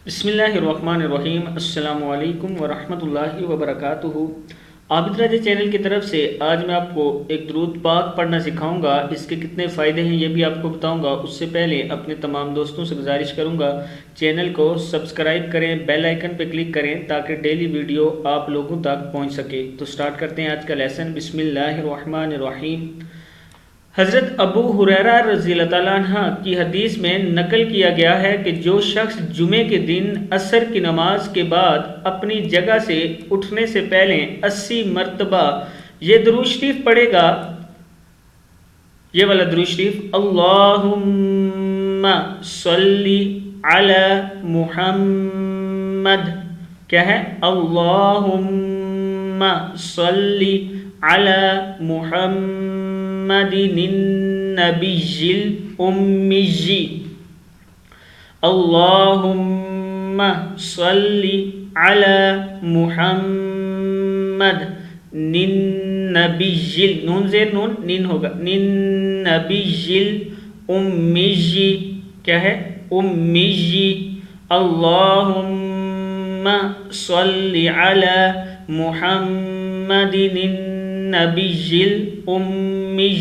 بسم اللہ الرحمن الرحیم۔ السلام علیکم ورحمۃ اللہ وبرکاتہ۔ عابد راجہ چینل کی طرف سے آج میں آپ کو ایک درود پاک پڑھنا سکھاؤں گا۔ اس کے کتنے فائدے ہیں یہ بھی آپ کو بتاؤں گا۔ اس سے پہلے اپنے تمام دوستوں سے گزارش کروں گا چینل کو سبسکرائب کریں، بیل آئیکن پہ کلک کریں تاکہ ڈیلی ویڈیو آپ لوگوں تک پہنچ سکے۔ تو سٹارٹ کرتے ہیں آج کا لیسن۔ بسم اللہ الرحمن الرحیم۔ حضرت ابو ہریرہ رضی اللہ تعالیٰ عنہ کی حدیث میں نقل کیا گیا ہے کہ جو شخص جمعے کے دن عصر کی نماز کے بعد اپنی جگہ سے اٹھنے سے پہلے 80 مرتبہ یہ درود شریف پڑھے گا، یہ والا درود شریف، اللہم صلی علی محمد، کیا ہے؟ اللہم صلی علی محمد النبی الامی، اللہم صلی علی محمد النبی، نون زیر نون نین ہوگا، النبی الامی، کیا ہے؟ امی، اللہم صلی علی محمد النبی الامی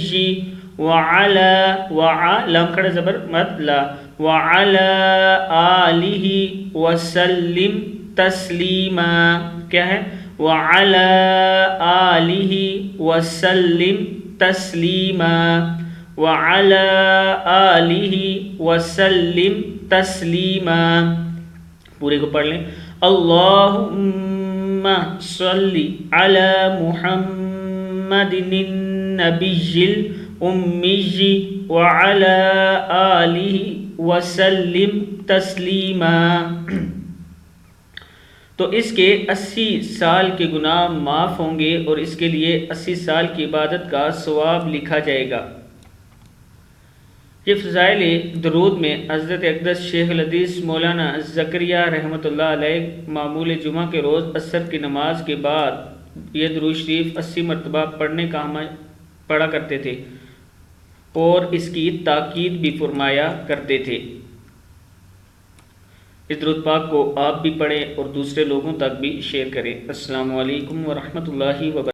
لام کھڑا زبر مد لا وعلی آلہ وسلم تسلیما، کیا ہے؟ وعلی آلہ وسلم تسلیما، وعلی آلہ وسلم تسلیما۔ پورے کو پڑھ لیں۔ اللہم صلی علی محمد النبی الامی وعلی آلہ وسلم تسلیما۔ تو اس کے 80 سال کے گناہ معاف ہوں گے اور اس کے لیے 80 سال کی عبادت کا ثواب لکھا جائے گا۔ یہ فضائل درود میں حضرت اقدس شیخ الحدیث مولانا زکریا رحمۃ اللہ علیہ معمول جمعہ کے روز عصر کی نماز کے بعد یہ درود شریف 80 مرتبہ پڑھنے کا ہم پڑھا کرتے تھے اور اس کی تاکید بھی فرمایا کرتے تھے۔ اس درود پاک کو آپ بھی پڑھیں اور دوسرے لوگوں تک بھی شیئر کریں۔ السلام علیکم ورحمۃ اللہ وبرکاتہ۔